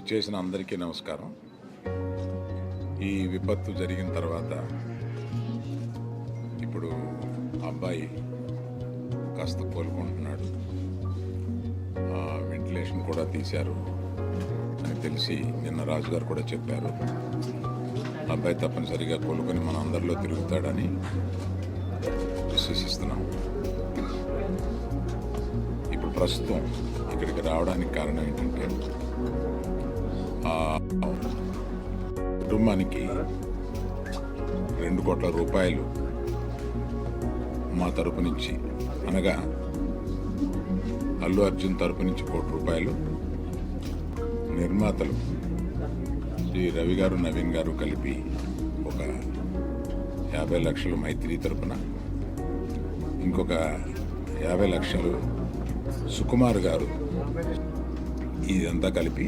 చేసిన అందరికీ నమస్కారం. ఈ విపత్తు జరిగిన తర్వాత ఇప్పుడు అబ్బాయి కాస్త కోలుకుంటున్నాడు. వెంటిలేషన్ కూడా తీశారు అని తెలిసి నిన్న రాజుగారు కూడా చెప్పారు. అబ్బాయి తప్పనిసరిగా కోలుకొని మన అందరిలో తిరుగుతాడని విశ్వసిస్తున్నాం. ఇప్పుడు ప్రస్తుతం ఇక్కడికి రావడానికి కారణం ఏంటంటే కుటుంబానికి 2 కోట్ల రూపాయలు మా తరపు నుంచి, అనగా అల్లు అర్జున్ తరపు నుంచి 1 కోటి రూపాయలు, నిర్మాతలు శ్రీ రవి గారు నవీన్ గారు కలిపి ఒక 50 లక్షలు మైత్రి తరపున, ఇంకొక 50 లక్షలు సుకుమార్ గారు, ఇదంతా కలిపి